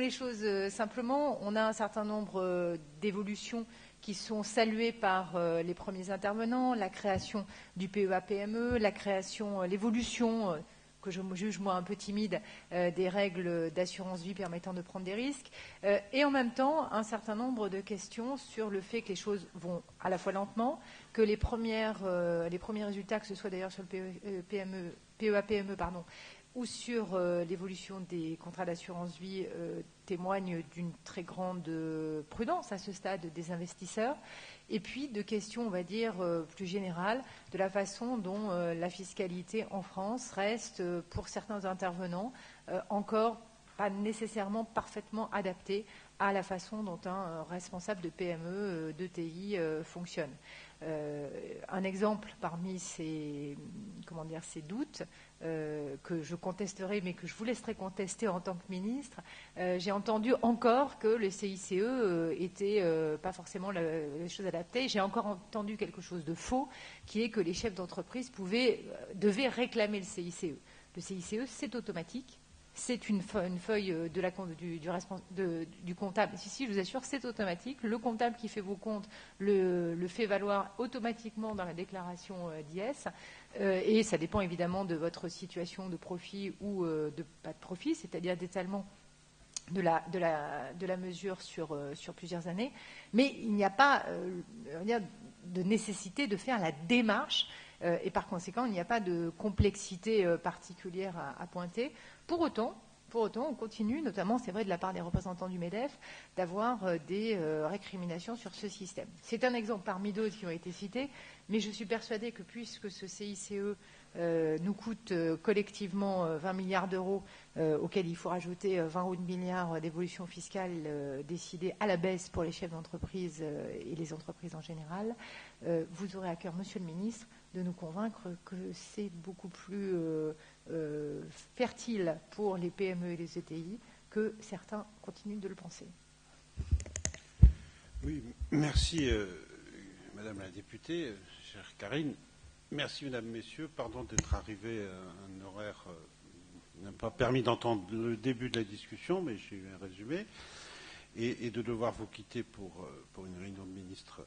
les choses simplement, on a un certain nombre d'évolutions qui sont saluées par les premiers intervenants, la création du PEA-PME, l'évolution que je juge moi un peu timide, des règles d'assurance vie permettant de prendre des risques, et en même temps un certain nombre de questions sur le fait que les choses vont à la fois lentement, que les premiers résultats, que ce soit d'ailleurs sur le PEA-PME, ou sur l'évolution des contrats d'assurance vie témoignent d'une très grande prudence à ce stade des investisseurs, et puis de questions, on va dire, plus générales de la façon dont la fiscalité en France reste, pour certains intervenants, encore pas nécessairement parfaitement adaptée à la façon dont un responsable de PME, d'ETI fonctionne. Un exemple parmi ces doutes que je contesterai, mais que je vous laisserai contester en tant que ministre, j'ai entendu encore que le CICE était pas forcément la chose adaptée. J'ai encore entendu quelque chose de faux, qui est que les chefs d'entreprise devaient réclamer le CICE. Le CICE, c'est automatique. C'est une feuille du comptable. Si, je vous assure, c'est automatique. Le comptable qui fait vos comptes le fait valoir automatiquement dans la déclaration d'IS. Et ça dépend évidemment de votre situation de profit ou de pas de profit, c'est-à-dire d'étalement de la mesure sur plusieurs années. Mais il n'y a pas de nécessité de faire la démarche. Et par conséquent, il n'y a pas de complexité particulière à pointer. Pour autant, on continue, notamment, c'est vrai, de la part des représentants du MEDEF, d'avoir des récriminations sur ce système. C'est un exemple parmi d'autres qui ont été cités, mais je suis persuadée que puisque ce CICE nous coûte collectivement 20 milliards d'euros, auxquels il faut rajouter 20 autres milliards d'évolution fiscale décidées à la baisse pour les chefs d'entreprise et les entreprises en général, vous aurez à cœur, Monsieur le Ministre, de nous convaincre que c'est beaucoup plus fertile pour les PME et les ETI que certains continuent de le penser. Oui, merci Madame la députée, chère Karine. Merci Mesdames, Messieurs. Pardon d'être arrivé à un horaire n'a pas permis d'entendre le début de la discussion, mais j'ai eu un résumé, et de devoir vous quitter pour une réunion de ministres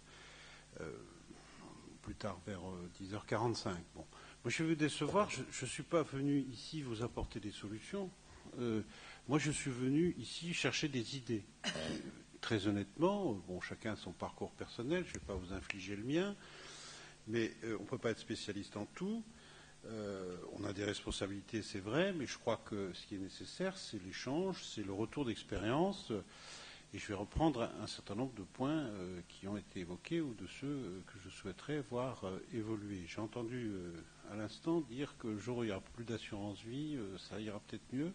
plus tard vers 10h45. Bon. Moi, je vais vous décevoir, je ne suis pas venu ici vous apporter des solutions. Moi, je suis venu ici chercher des idées. Très honnêtement, bon, chacun a son parcours personnel, je ne vais pas vous infliger le mien, mais on ne peut pas être spécialiste en tout. On a des responsabilités, c'est vrai, mais je crois que ce qui est nécessaire, c'est l'échange, c'est le retour d'expérience. Et je vais reprendre un certain nombre de points qui ont été évoqués ou de ceux que je souhaiterais voir évoluer. J'ai entendu à l'instant dire que le jour où il n'y aura plus d'assurance vie, ça ira peut-être mieux.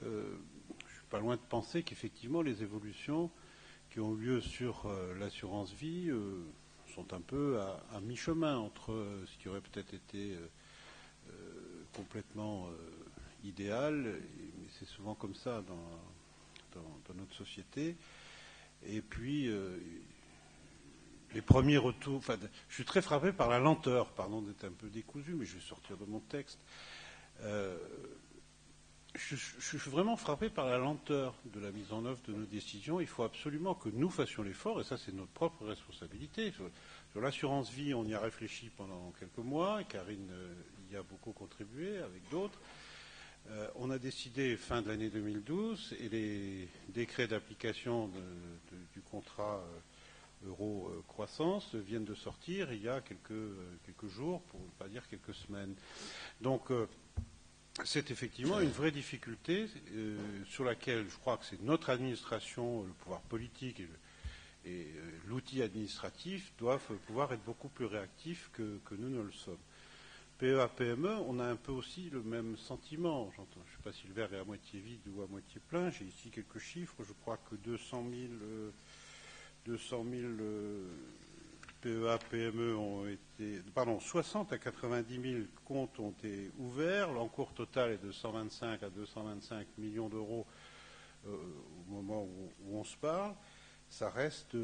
Je ne suis pas loin de penser qu'effectivement les évolutions qui ont eu lieu sur l'assurance vie sont un peu à mi-chemin entre ce qui aurait peut-être été complètement idéal, mais c'est souvent comme ça dans notre société. Et puis, les premiers retours... Enfin, je suis très frappé par la lenteur, pardon d'être un peu décousu, mais je vais sortir de mon texte. Je suis vraiment frappé par la lenteur de la mise en œuvre de nos décisions. Il faut absolument que nous fassions l'effort, et ça c'est notre propre responsabilité. Sur l'assurance vie, on y a réfléchi pendant quelques mois, et Karine y a beaucoup contribué avec d'autres. On a décidé fin de l'année 2012 et les décrets d'application du contrat euro-croissance viennent de sortir il y a quelques jours, pour ne pas dire quelques semaines. Donc c'est effectivement une vraie difficulté sur laquelle je crois que c'est notre administration, le pouvoir politique et l'outil administratif doivent pouvoir être beaucoup plus réactifs que nous ne le sommes. PEA, PME, on a un peu aussi le même sentiment. Je ne sais pas si le verre est à moitié vide ou à moitié plein. J'ai ici quelques chiffres. Je crois que 200 000 PEA, PME ont été... Pardon, 60 à 90 000 comptes ont été ouverts. L'encours total est de 125 à 225 millions d'euros au moment où on se parle. Ça reste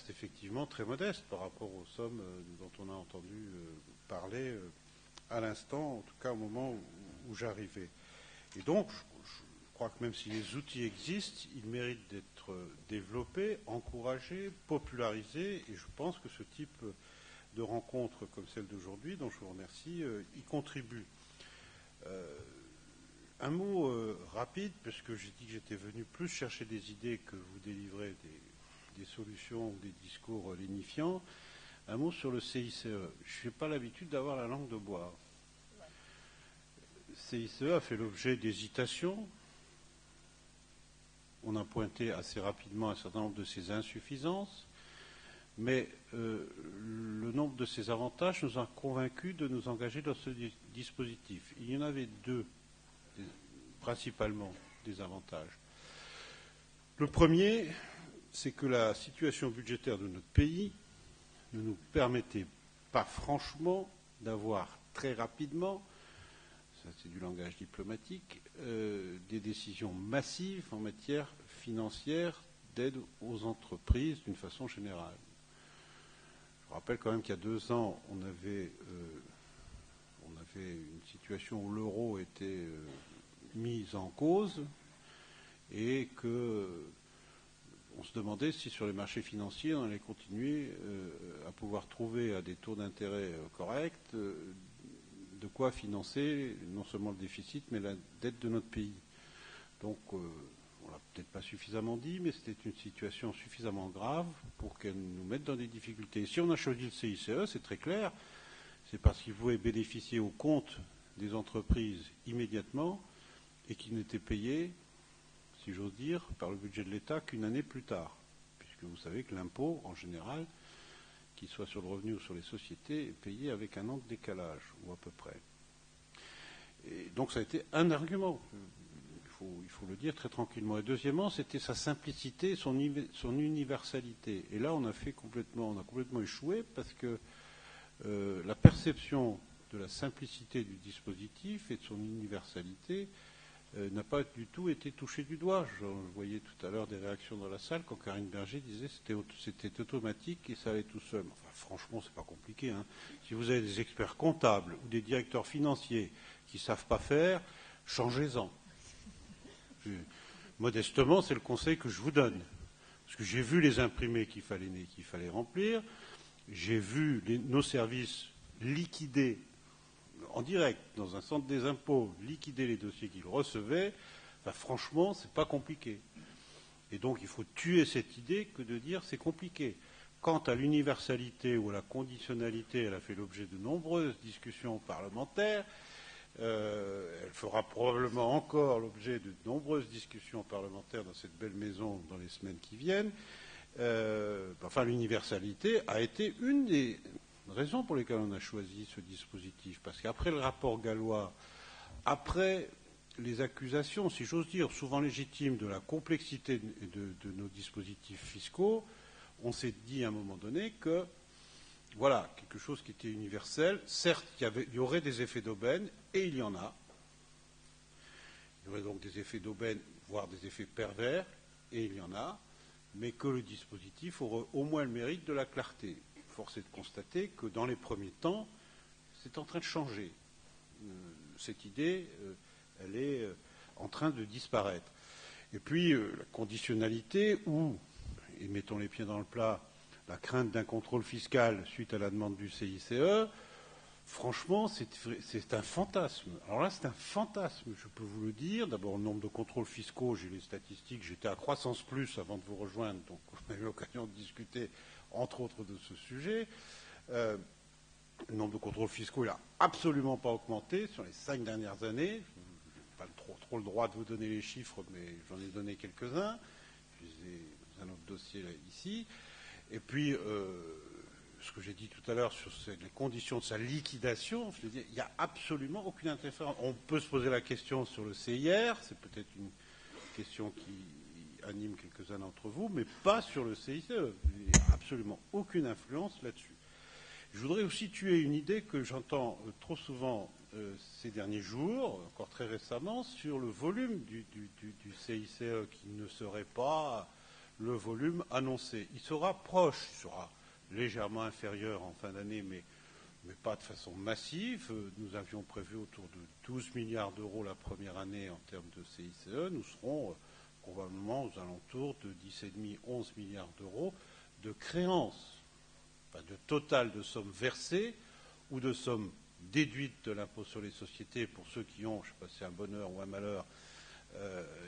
effectivement très modeste par rapport aux sommes dont on a entendu parler à l'instant, en tout cas au moment où j'arrivais. Et donc, je crois que même si les outils existent, ils méritent d'être développés, encouragés, popularisés, et je pense que ce type de rencontre comme celle d'aujourd'hui, dont je vous remercie, y contribue. Un mot rapide, parce que j'ai dit que j'étais venu plus chercher des idées que vous délivrer des solutions ou des discours lénifiants. Un mot sur le CICE. Je n'ai pas l'habitude d'avoir la langue de bois. Le CICE a fait l'objet d'hésitations. On a pointé assez rapidement un certain nombre de ses insuffisances, mais le nombre de ses avantages nous a convaincus de nous engager dans ce dispositif. Il y en avait deux, principalement, des avantages. Le premier, c'est que la situation budgétaire de notre pays ne nous permettait pas franchement d'avoir très rapidement, ça c'est du langage diplomatique, des décisions massives en matière financière d'aide aux entreprises d'une façon générale. Je rappelle quand même qu'il y a 2 ans, on avait une situation où l'euro était mis en cause et qu'on se demandait si sur les marchés financiers on allait continuer à pouvoir trouver à des taux d'intérêt corrects de quoi financer non seulement le déficit mais la dette de notre pays. Donc on ne l'a peut-être pas suffisamment dit, mais c'était une situation suffisamment grave pour qu'elle nous mette dans des difficultés. Si on a choisi le CICE, c'est très clair, c'est parce qu'il pouvait bénéficier au compte des entreprises immédiatement et qu'il n'était payé, si j'ose dire, par le budget de l'État qu'une année plus tard. Puisque vous savez que l'impôt, en général, qu'il soit sur le revenu ou sur les sociétés, est payé avec un an de décalage, ou à peu près. Et donc ça a été un argument, il faut le dire très tranquillement. Et deuxièmement, c'était sa simplicité, son universalité. Et là, on a complètement échoué parce que la perception de la simplicité du dispositif et de son universalité n'a pas du tout été touchée du doigt. Je voyais tout à l'heure des réactions dans la salle quand Karine Berger disait que c'était automatique et ça allait tout seul. Enfin, franchement, c'est pas compliqué. Hein. Si vous avez des experts comptables ou des directeurs financiers qui ne savent pas faire, changez-en. Modestement, c'est le conseil que je vous donne. Parce que j'ai vu les imprimés qu'il fallait remplir, j'ai vu nos services liquider en direct, dans un centre des impôts, liquider les dossiers qu'ils recevaient, ben franchement, c'est pas compliqué. Et donc, il faut tuer cette idée que de dire c'est compliqué. Quant à l'universalité ou à la conditionnalité, elle a fait l'objet de nombreuses discussions parlementaires. Elle fera probablement encore l'objet de nombreuses discussions parlementaires dans cette belle maison dans les semaines qui viennent. Enfin, l'universalité a été une des raisons pour lesquelles on a choisi ce dispositif. Parce qu'après le rapport Gallois, après les accusations, si j'ose dire, souvent légitimes de la complexité de nos dispositifs fiscaux, on s'est dit à un moment donné que, voilà, quelque chose qui était universel. Certes, il y aurait des effets d'aubaine, et il y en a. Il y aurait donc des effets d'aubaine, voire des effets pervers, et il y en a, mais que le dispositif aurait au moins le mérite de la clarté. Force est de constater que dans les premiers temps, c'est en train de changer. Cette idée, elle est en train de disparaître. Et puis, la conditionnalité ou, et mettons les pieds dans le plat, la crainte d'un contrôle fiscal suite à la demande du CICE, franchement, c'est un fantasme. Alors là, c'est un fantasme, je peux vous le dire. D'abord, le nombre de contrôles fiscaux, j'ai les statistiques, j'étais à Croissance Plus avant de vous rejoindre, donc on a eu l'occasion de discuter, entre autres, de ce sujet. Le nombre de contrôles fiscaux, il n'a absolument pas augmenté sur les 5 dernières années. Je n'ai pas trop le droit de vous donner les chiffres, mais j'en ai donné quelques-uns. Je les ai dans un autre dossier là, ici. Et puis, ce que j'ai dit tout à l'heure sur les conditions de sa liquidation, je veux dire, il n'y a absolument aucune interférence. On peut se poser la question sur le CIR, c'est peut-être une question qui anime quelques-uns d'entre vous, mais pas sur le CICE. Il n'y a absolument aucune influence là-dessus. Je voudrais aussi tuer une idée que j'entends trop souvent ces derniers jours, encore très récemment, sur le volume du CICE qui ne serait pas le volume annoncé. Il sera proche, il sera légèrement inférieur en fin d'année, mais mais pas de façon massive. Nous avions prévu autour de 12 milliards d'euros la première année en termes de CICE. Nous serons probablement aux alentours de 10,5-11 milliards d'euros de créances, pas de total de sommes versées ou de sommes déduites de l'impôt sur les sociétés pour ceux qui ont, je ne sais pas si c'est un bonheur ou un malheur,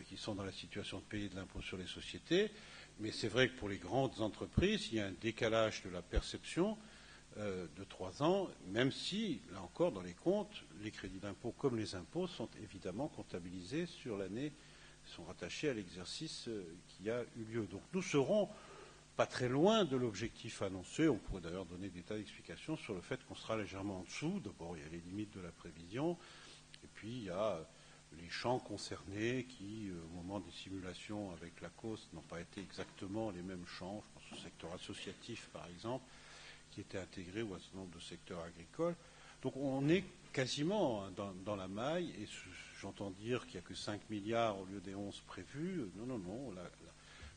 qui sont dans la situation de payer de l'impôt sur les sociétés. Mais c'est vrai que pour les grandes entreprises, il y a un décalage de la perception de 3 ans, même si, là encore, dans les comptes, les crédits d'impôt comme les impôts sont évidemment comptabilisés sur l'année, sont rattachés à l'exercice qui a eu lieu. Donc nous serons pas très loin de l'objectif annoncé. On pourrait d'ailleurs donner des tas d'explications sur le fait qu'on sera légèrement en dessous. D'abord, il y a les limites de la prévision, et puis il y a les champs concernés qui, au moment des simulations avec la COS, n'ont pas été exactement les mêmes champs. Je pense au secteur associatif, par exemple, qui était intégré ou à un certain nombre de secteurs agricoles. Donc on est quasiment dans la maille, et j'entends dire qu'il n'y a que 5 milliards au lieu des 11 prévus. Non.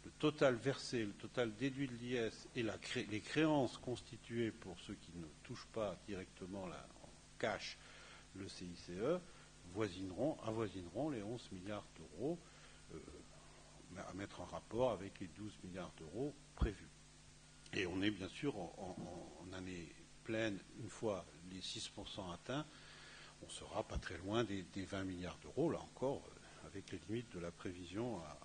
Le total versé, le total déduit de l'IS et les créances constituées pour ceux qui ne touchent pas directement en cash le CICE avoisineront les 11 milliards d'euros à mettre en rapport avec les 12 milliards d'euros prévus. Et on est bien sûr en année pleine, une fois les 6% atteints, on sera pas très loin des 20 milliards d'euros, là encore, avec les limites de la prévision à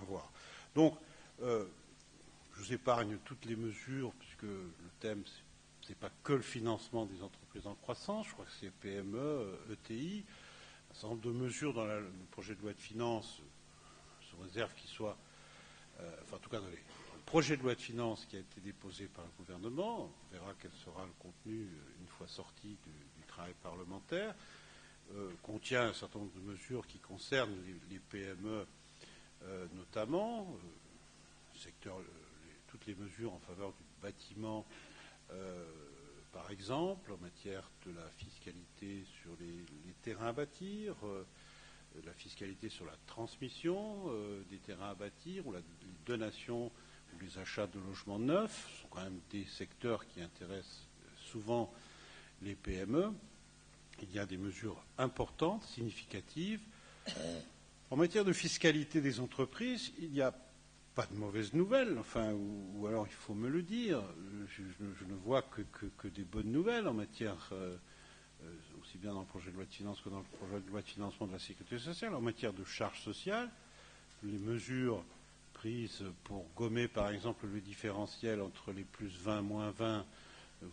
voir. Donc, je vous épargne toutes les mesures, puisque le thème, ce n'est pas que le financement des entreprises en croissance, je crois que c'est PME, ETI, un certain nombre de mesures dans le projet de loi de finances, sous réserve qu'il soit, en tout cas dans le projet de loi de finances qui a été déposé par le gouvernement, on verra quel sera le contenu une fois sorti du travail parlementaire, contient un certain nombre de mesures qui concernent les PME notamment, toutes les mesures en faveur du bâtiment, par exemple, en matière de la fiscalité sur les terrains à bâtir, la fiscalité sur la transmission des terrains à bâtir, ou les donations ou les achats de logements neufs, ce sont quand même des secteurs qui intéressent souvent les PME. Il y a des mesures importantes, significatives. En matière de fiscalité des entreprises, il n'y a pas de mauvaises nouvelles, ou alors il faut me le dire. Je ne vois que des bonnes nouvelles en matière, aussi bien dans le projet de loi de finances que dans le projet de loi de financement de la sécurité sociale, en matière de charges sociales. Les mesures prises pour gommer, par exemple, le différentiel entre les plus 20, moins 20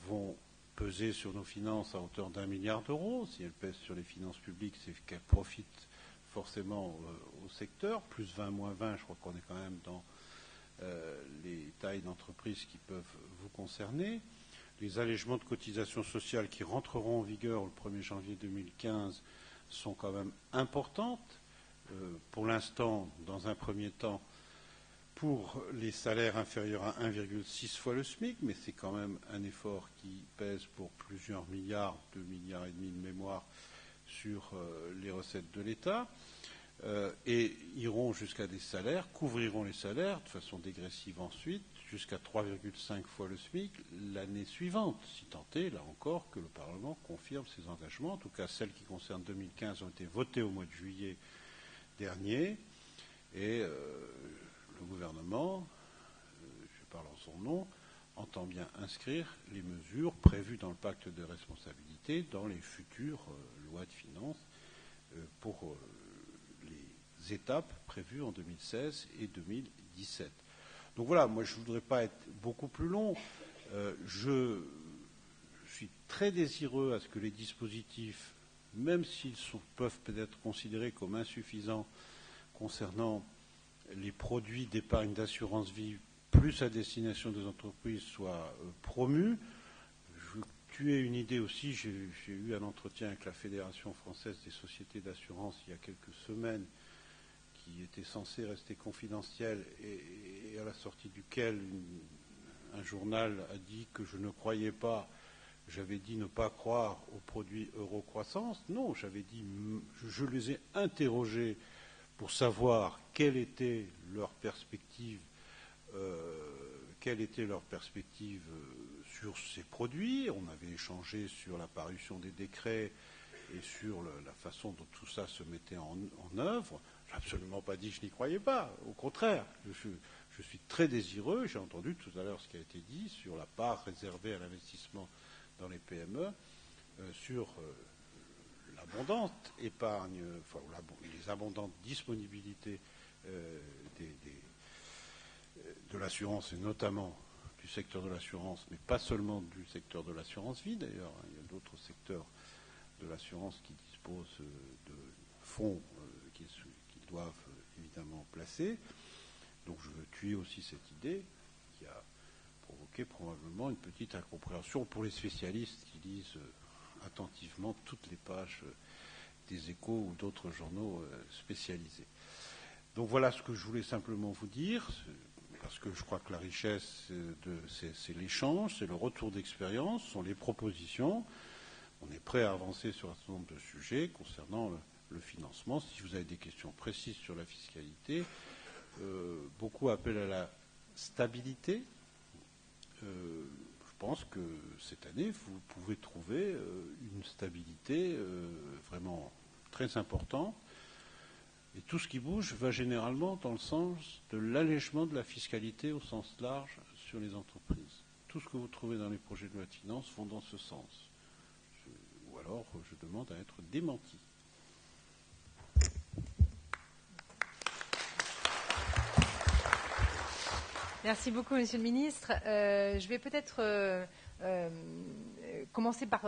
vont peser sur nos finances à hauteur d'1 milliard d'euros. Si elles pèsent sur les finances publiques, c'est qu'elles profitent forcément au secteur. Plus 20, moins 20, je crois qu'on est quand même dans les tailles d'entreprises qui peuvent vous concerner. Les allègements de cotisations sociales qui rentreront en vigueur le 1er janvier 2015 sont quand même importantes. Pour l'instant, dans un premier temps, pour les salaires inférieurs à 1,6 fois le SMIC, mais c'est quand même un effort qui pèse pour plusieurs milliards, 2,5 milliards de mémoire, sur les recettes de l'État, et iront jusqu'à des salaires, couvriront les salaires de façon dégressive ensuite, jusqu'à 3,5 fois le SMIC l'année suivante, si tant est, là encore, que le Parlement confirme ses engagements. En tout cas, celles qui concernent 2015 ont été votées au mois de juillet dernier, et le gouvernement, je parle en son nom, entend bien inscrire les mesures prévues dans le pacte de responsabilité dans les futures lois de finances pour les étapes prévues en 2016 et 2017. Donc voilà, moi je ne voudrais pas être beaucoup plus long. Je suis très désireux à ce que les dispositifs, même s'ils peuvent peut-être considérés comme insuffisants concernant les produits d'épargne d'assurance vie plus à destination des entreprises, soient promus. Je veux tuer une idée aussi. J'ai eu un entretien avec la Fédération française des sociétés d'assurance il y a quelques semaines, qui était censé rester confidentiel, et à la sortie duquel un journal a dit que je ne croyais pas. J'avais dit ne pas croire aux produits Eurocroissance. Non, j'avais dit, je les ai interrogés pour savoir quelle était leur perspective sur ces produits. On avait échangé sur la parution des décrets et sur la façon dont tout ça se mettait en œuvre. Je n'ai absolument pas dit que je n'y croyais pas. Au contraire, je suis très désireux. J'ai entendu tout à l'heure ce qui a été dit sur la part réservée à l'investissement dans les PME, sur l'abondante épargne, enfin, les abondantes disponibilités de l'assurance, et notamment du secteur de l'assurance, mais pas seulement du secteur de l'assurance vie d'ailleurs. Il y a d'autres secteurs de l'assurance qui disposent de fonds qu'ils doivent évidemment placer. Donc je veux tuer aussi cette idée qui a provoqué probablement une petite incompréhension pour les spécialistes qui lisent attentivement toutes les pages des Échos ou d'autres journaux spécialisés. Donc voilà ce que je voulais simplement vous dire, parce que je crois que la richesse, c'est l'échange, c'est le retour d'expérience, ce sont les propositions. On est prêt à avancer sur un certain nombre de sujets concernant le financement. Si vous avez des questions précises sur la fiscalité, beaucoup appellent à la stabilité. Je pense que cette année, vous pouvez trouver une stabilité vraiment très importante. Et tout ce qui bouge va généralement dans le sens de l'allègement de la fiscalité au sens large sur les entreprises. Tout ce que vous trouvez dans les projets de loi de finances vont dans ce sens. Ou alors, je demande à être démenti. Merci beaucoup, Monsieur le Ministre. Je vais peut-être commencer par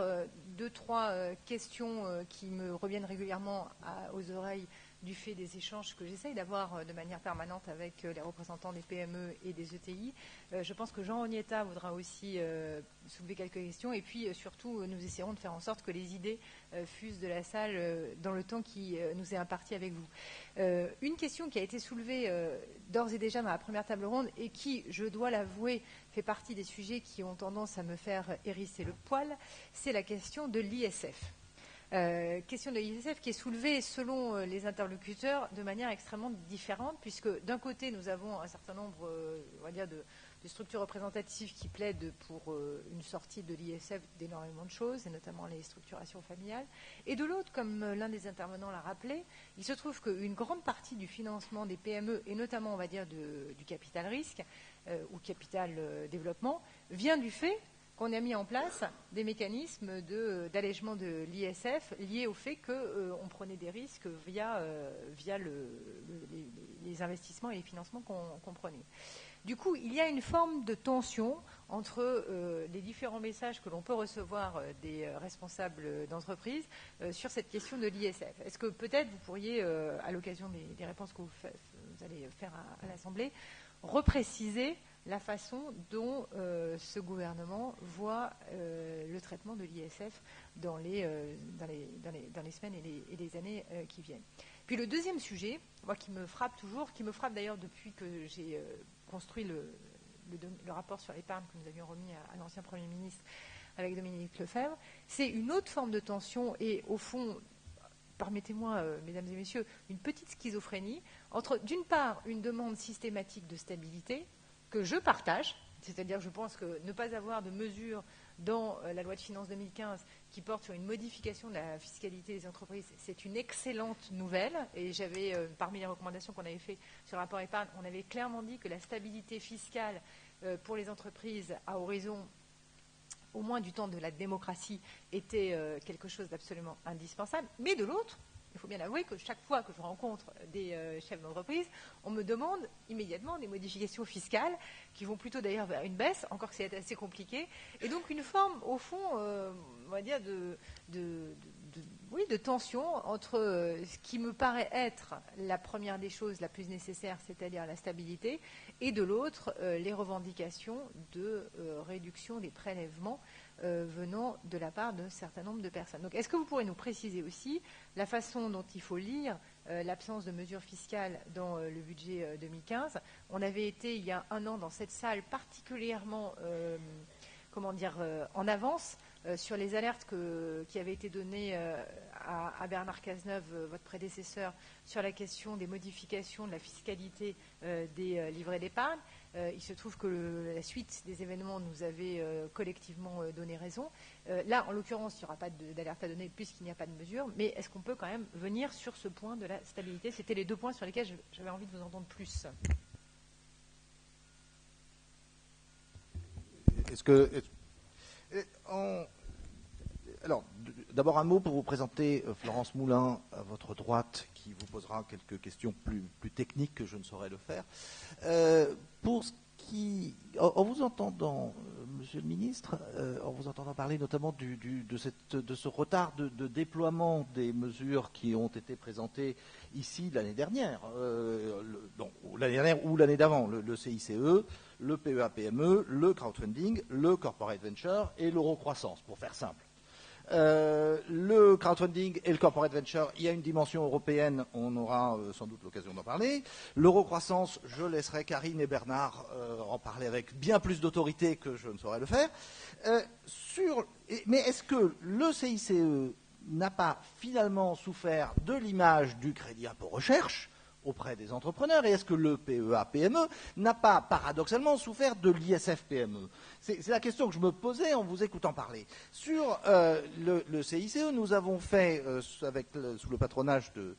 2-3 questions qui me reviennent régulièrement aux oreilles du fait des échanges que j'essaye d'avoir de manière permanente avec les représentants des PME et des ETI. Je pense que Jean Ognetta voudra aussi soulever quelques questions et puis surtout nous essaierons de faire en sorte que les idées fusent de la salle dans le temps qui nous est imparti avec vous. Une question qui a été soulevée d'ores et déjà dans la première table ronde et qui, je dois l'avouer, fait partie des sujets qui ont tendance à me faire hérisser le poil, c'est la question de l'ISF. Question de l'ISF qui est soulevée selon les interlocuteurs de manière extrêmement différente, puisque d'un côté nous avons un certain nombre, on va dire, de structures représentatives qui plaident pour une sortie de l'ISF d'énormément de choses, et notamment les structurations familiales. Et de l'autre, comme l'un des intervenants l'a rappelé, il se trouve qu'une grande partie du financement des PME, et notamment, on va dire, du capital risque ou capital développement, vient du fait qu'on a mis en place des mécanismes d'allègement de l'ISF liés au fait qu'on prenait des risques via les investissements et les financements qu'on prenait. Du coup, il y a une forme de tension entre les différents messages que l'on peut recevoir des responsables d'entreprise sur cette question de l'ISF. Est-ce que peut-être vous pourriez, à l'occasion des réponses que vous allez faire à l'Assemblée, repréciser la façon dont ce gouvernement voit le traitement de l'ISF dans les semaines et les années qui viennent. Puis le deuxième sujet, moi, qui me frappe toujours, qui me frappe d'ailleurs depuis que j'ai construit le rapport sur l'épargne que nous avions remis à l'ancien Premier ministre avec Dominique Lefebvre, c'est une autre forme de tension et au fond, permettez-moi, mesdames et messieurs, une petite schizophrénie entre, d'une part, une demande systématique de stabilité, que je partage, c'est-à-dire je pense que ne pas avoir de mesures dans la loi de finances 2015 qui porte sur une modification de la fiscalité des entreprises, c'est une excellente nouvelle. Et j'avais, parmi les recommandations qu'on avait fait sur le rapport épargne, on avait clairement dit que la stabilité fiscale pour les entreprises à horizon au moins du temps de la démocratie était quelque chose d'absolument indispensable. Mais de l'autre, il faut bien avouer que chaque fois que je rencontre des chefs d'entreprise, on me demande immédiatement des modifications fiscales qui vont plutôt d'ailleurs vers une baisse, encore que c'est assez compliqué. Et donc une forme, au fond, on va dire de tension entre ce qui me paraît être la première des choses, la plus nécessaire, c'est-à-dire la stabilité, et de l'autre, les revendications de réduction des prélèvements venant de la part d'un certain nombre de personnes. Donc, est-ce que vous pourrez nous préciser aussi la façon dont il faut lire l'absence de mesures fiscales dans le budget 2015 ? On avait été, il y a un an, dans cette salle particulièrement en avance sur les alertes qui avaient été données à Bernard Cazeneuve, votre prédécesseur, sur la question des modifications de la fiscalité des livrets d'épargne. Il se trouve que la suite des événements nous avait collectivement donné raison. Là, en l'occurrence, il n'y aura pas d'alerte à donner puisqu'il n'y a pas de mesure, mais est-ce qu'on peut quand même venir sur ce point de la stabilité? C'était les 2 points sur lesquels j'avais envie de vous entendre plus. Alors, d'abord un mot pour vous présenter Florence Moulin à votre droite, qui vous posera quelques questions plus techniques que je ne saurais le faire. Pour ce qui, en vous entendant, Monsieur le Ministre, en vous entendant parler notamment de ce retard de déploiement des mesures qui ont été présentées ici l'année dernière, l'année dernière ou l'année d'avant, le CICE, le PEA-PME, le crowdfunding, le corporate venture et l'eurocroissance, pour faire simple. Le crowdfunding et le corporate venture, il y a une dimension européenne, on aura sans doute l'occasion d'en parler. L'eurocroissance, je laisserai Karine et Bernard en parler avec bien plus d'autorité que je ne saurais le faire. Mais est-ce que le CICE n'a pas finalement souffert de l'image du crédit impôt recherche auprès des entrepreneurs, et est-ce que le PEA-PME n'a pas paradoxalement souffert de l'ISF-PME? C'est la question que je me posais en vous écoutant parler. Sur le CICE, nous avons fait, sous le patronage de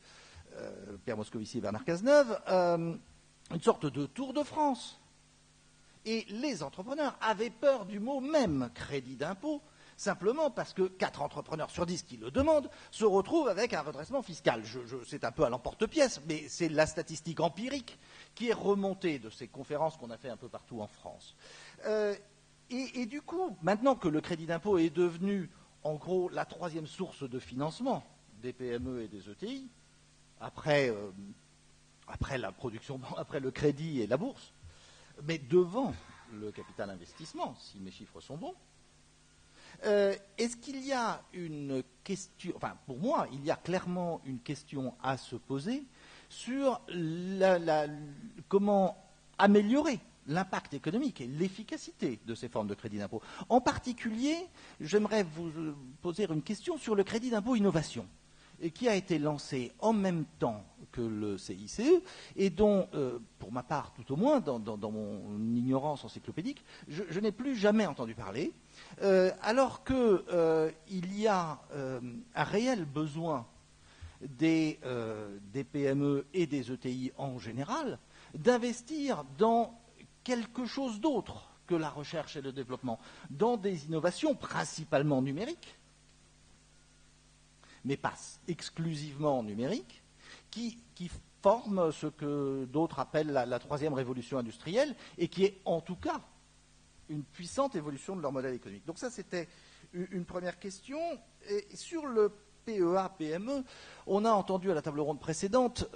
Pierre Moscovici et Bernard Cazeneuve, une sorte de tour de France. Et les entrepreneurs avaient peur du mot même, crédit d'impôt, simplement parce que 4 entrepreneurs sur 10 qui le demandent se retrouvent avec un redressement fiscal. C'est un peu à l'emporte-pièce, mais c'est la statistique empirique qui est remontée de ces conférences qu'on a fait un peu partout en France. Et du coup, maintenant que le crédit d'impôt est devenu, en gros, la 3e source de financement des PME et des ETI, après la production, après le crédit et la bourse, mais devant le capital investissement, si mes chiffres sont bons, est-ce qu'il y a une question, enfin pour moi, il y a clairement une question à se poser sur comment améliorer l'impact économique et l'efficacité de ces formes de crédit d'impôt. En particulier, j'aimerais vous poser une question sur le crédit d'impôt innovation, et qui a été lancé en même temps que le CICE, et dont, pour ma part tout au moins, dans mon ignorance encyclopédique, je n'ai plus jamais entendu parler, alors qu'il y a un réel besoin des PME et des ETI en général d'investir dans quelque chose d'autre que la recherche et le développement, dans des innovations principalement numériques, mais pas exclusivement numériques, qui forment ce que d'autres appellent la 3e révolution industrielle, et qui est en tout cas une puissante évolution de leur modèle économique. Donc ça, c'était une première question. Et sur le PEA-PME, on a entendu à la table ronde précédente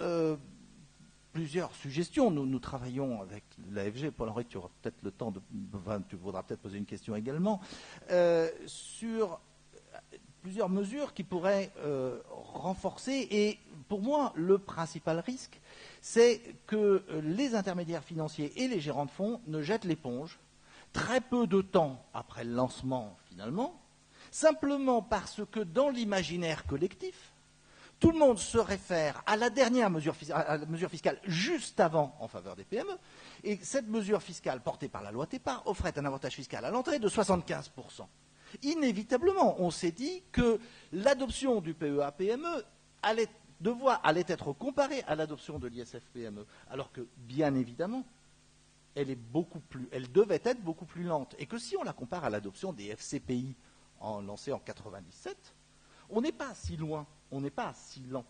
plusieurs suggestions. Nous travaillons avec l'AFG. Paul-Henri, tu auras peut-être le temps tu voudras peut-être poser une question également, sur plusieurs mesures qui pourraient renforcer. Et pour moi, le principal risque, c'est que les intermédiaires financiers et les gérants de fonds ne jettent l'éponge très peu de temps après le lancement, finalement, simplement parce que dans l'imaginaire collectif, tout le monde se réfère à la dernière mesure fiscale juste avant en faveur des PME, et cette mesure fiscale portée par la loi TEPA offrait un avantage fiscal à l'entrée de 75%. Inévitablement, on s'est dit que l'adoption du PEA-PME allait être comparée à l'adoption de l'ISF-PME, alors que, bien évidemment, elle devait être beaucoup plus lente. Et que si on la compare à l'adoption des FCPI lancés en 97, on n'est pas si loin, on n'est pas si lent.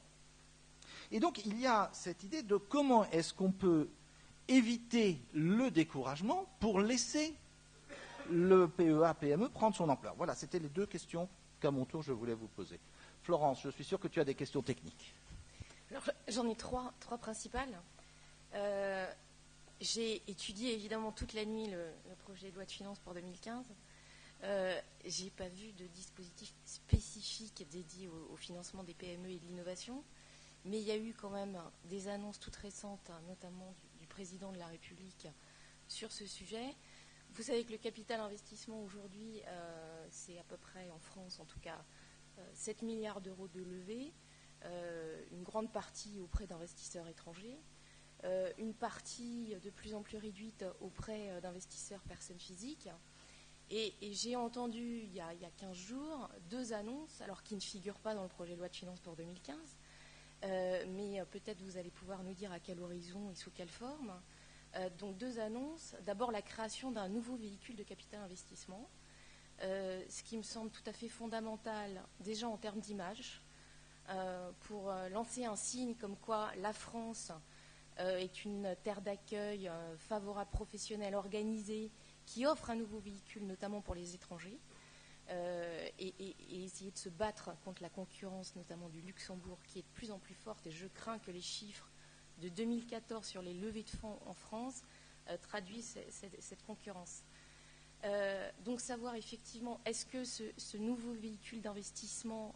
Et donc, il y a cette idée de comment est-ce qu'on peut éviter le découragement pour laisser le PEA-PME prendre son ampleur. Voilà, c'était les 2 questions qu'à mon tour je voulais vous poser. Florence, je suis sûr que tu as des questions techniques. Alors, j'en ai trois principales. J'ai étudié évidemment toute la nuit le projet de loi de finances pour 2015. J'ai pas vu de dispositif spécifique dédié au financement des PME et de l'innovation, mais il y a eu quand même des annonces toutes récentes, notamment du président de la République sur ce sujet. Vous savez que le capital investissement aujourd'hui, c'est à peu près, en France en tout cas, 7 milliards d'euros de levée, une grande partie auprès d'investisseurs étrangers, une partie de plus en plus réduite auprès d'investisseurs personnes physiques. Et j'ai entendu il y a 15 jours 2 annonces, alors qui ne figurent pas dans le projet de loi de finances pour 2015, mais peut-être vous allez pouvoir nous dire à quel horizon et sous quelle forme. Donc 2 annonces. D'abord la création d'un nouveau véhicule de capital investissement, ce qui me semble tout à fait fondamental déjà en termes d'image, pour lancer un signe comme quoi la France est une terre d'accueil favorable, professionnelle, organisée, qui offre un nouveau véhicule, notamment pour les étrangers, et essayer de se battre contre la concurrence, notamment du Luxembourg, qui est de plus en plus forte. Et je crains que les chiffres de 2014 sur les levées de fonds en France traduisent cette concurrence. Donc savoir effectivement, est-ce que ce nouveau véhicule d'investissement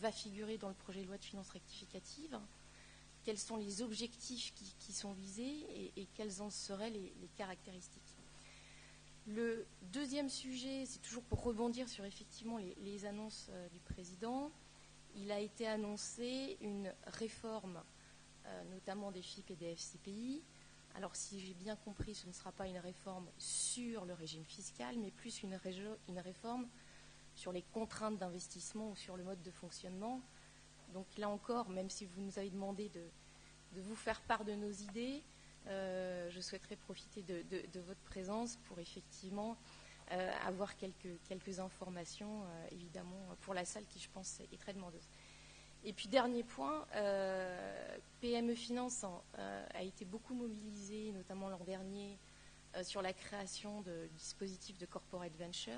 va figurer dans le projet de loi de finances rectificative ? Quels sont les objectifs qui sont visés et quelles en seraient les caractéristiques ? Le deuxième sujet, c'est toujours pour rebondir sur effectivement les annonces du président. Il a été annoncé une réforme, notamment des FIP et des FCPI. Alors si j'ai bien compris, ce ne sera pas une réforme sur le régime fiscal, mais plus une réforme sur les contraintes d'investissement ou sur le mode de fonctionnement. Donc là encore, même si vous nous avez demandé de vous faire part de nos idées, je souhaiterais profiter de votre présence pour effectivement avoir quelques informations, évidemment, pour la salle qui, je pense, est très demandeuse. Et puis, dernier point, PME Finance a été beaucoup mobilisé, notamment l'an dernier, sur la création de dispositifs de corporate venture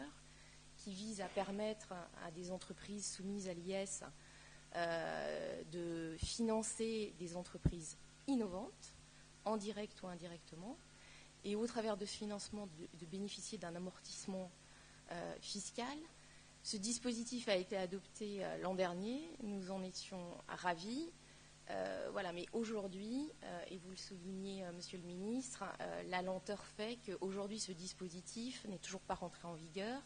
qui visent à permettre à des entreprises soumises à l'IS de financer des entreprises innovantes, en direct ou indirectement, et au travers de ce financement de bénéficier d'un amortissement fiscal. Ce dispositif a été adopté l'an dernier, nous en étions ravis. Voilà, mais aujourd'hui, et vous le soulignez, Monsieur le Ministre, la lenteur fait qu'aujourd'hui ce dispositif n'est toujours pas rentré en vigueur.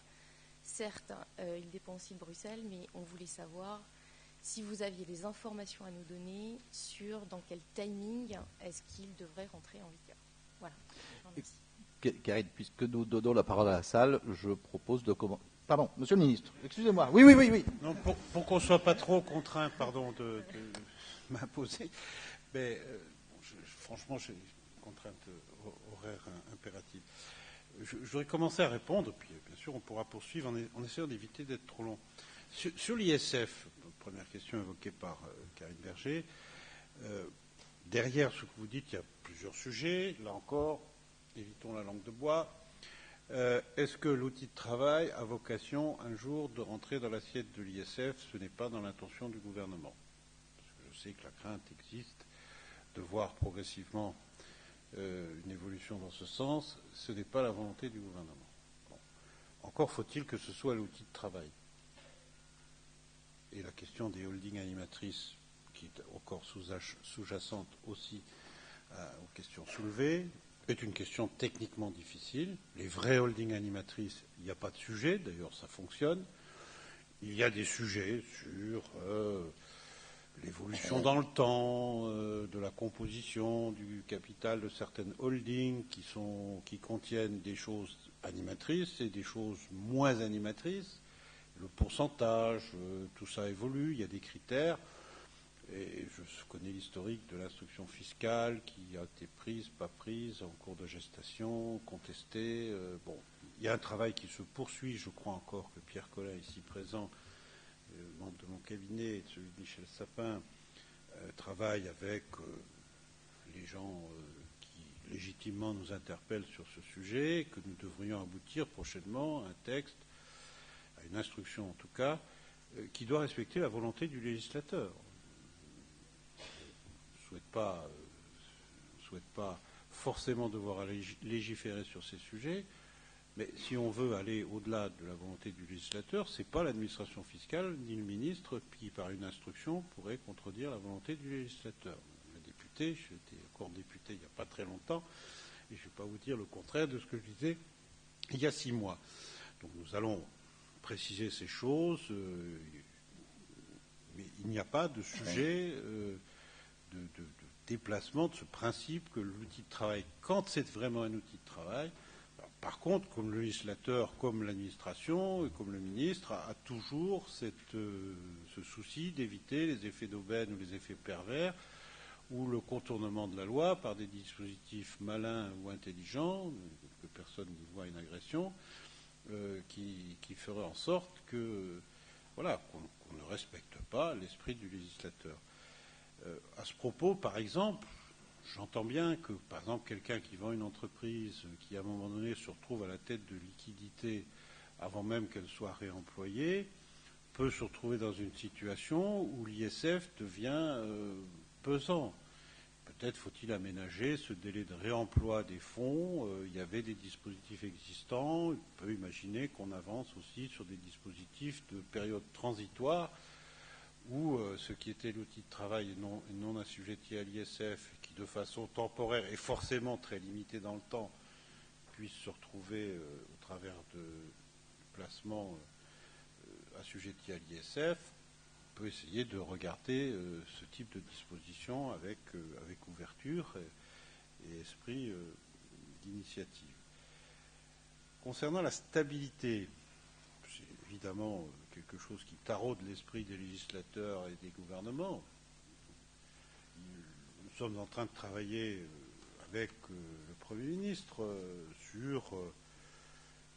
Certes, il dépend aussi de Bruxelles, mais on voulait savoir si vous aviez des informations à nous donner sur dans quel timing est-ce qu'il devrait rentrer en vigueur. Voilà. Karine, puisque nous donnons la parole à la salle, je propose de commencer. Pardon, Monsieur le Ministre, excusez-moi. Oui. Non, pour qu'on ne soit pas trop contraint, de m'imposer, mais franchement, j'ai une contrainte horaire impérative. Je voudrais commencer à répondre, puis bien sûr, on pourra poursuivre en essayant d'éviter d'être trop long. Sur l'ISF, première question évoquée par Karine Berger, derrière ce que vous dites, il y a plusieurs sujets. Là encore, évitons la langue de bois. Est-ce que l'outil de travail a vocation un jour de rentrer dans l'assiette de l'ISF? Ce n'est pas dans l'intention du gouvernement. Parce que je sais que la crainte existe de voir progressivement une évolution dans ce sens. Ce n'est pas la volonté du gouvernement. Bon. Encore faut-il que ce soit l'outil de travail. Et la question des holdings animatrices, qui est encore sous-jacente aussi aux questions soulevées, est une question techniquement difficile. Les vraies holdings animatrices, il n'y a pas de sujet, d'ailleurs ça fonctionne. Il y a des sujets sur l'évolution dans le temps, de la composition du capital de certaines holdings qui contiennent des choses animatrices et des choses moins animatrices. Le pourcentage, tout ça évolue, il y a des critères. Et je connais l'historique de l'instruction fiscale qui a été prise, pas prise, en cours de gestation, contestée. Bon, il y a un travail qui se poursuit, je crois encore que Pierre Collin, ici présent, membre de mon cabinet, et celui de Michel Sapin, travaille avec les gens qui légitimement nous interpellent sur ce sujet, que nous devrions aboutir prochainement à un texte, à une instruction en tout cas, qui doit respecter la volonté du législateur. Je ne souhaite pas forcément devoir légiférer sur ces sujets, mais si on veut aller au-delà de la volonté du législateur, ce n'est pas l'administration fiscale ni le ministre qui, par une instruction, pourrait contredire la volonté du législateur. Le député, j'étais encore député il n'y a pas très longtemps, et je ne vais pas vous dire le contraire de ce que je disais il y a 6 mois. Donc nous allons préciser ces choses, mais il n'y a pas de sujet de déplacement de ce principe que l'outil de travail, quand c'est vraiment un outil de travail, par contre, comme le législateur, comme l'administration et comme le ministre, a toujours ce souci d'éviter les effets d'aubaine ou les effets pervers ou le contournement de la loi par des dispositifs malins ou intelligents, que personne n'y voit une agression, qui ferait en sorte que, voilà, qu'on ne respecte pas l'esprit du législateur. À ce propos, par exemple, j'entends bien que, par exemple, quelqu'un qui vend une entreprise qui, à un moment donné, se retrouve à la tête de liquidités avant même qu'elle soit réemployée, peut se retrouver dans une situation où l'ISF devient pesant. Peut-être faut-il aménager ce délai de réemploi des fonds. Il y avait des dispositifs existants. On peut imaginer qu'on avance aussi sur des dispositifs de période transitoire où ce qui était l'outil de travail et non assujetti à l'ISF, qui de façon temporaire et forcément très limitée dans le temps, puisse se retrouver au travers de placements assujettis à l'ISF, on peut essayer de regarder ce type de disposition avec ouverture et esprit d'initiative. Concernant la stabilité, c'est évidemment quelque chose qui taraude l'esprit des législateurs et des gouvernements. Nous sommes en train de travailler avec le Premier ministre sur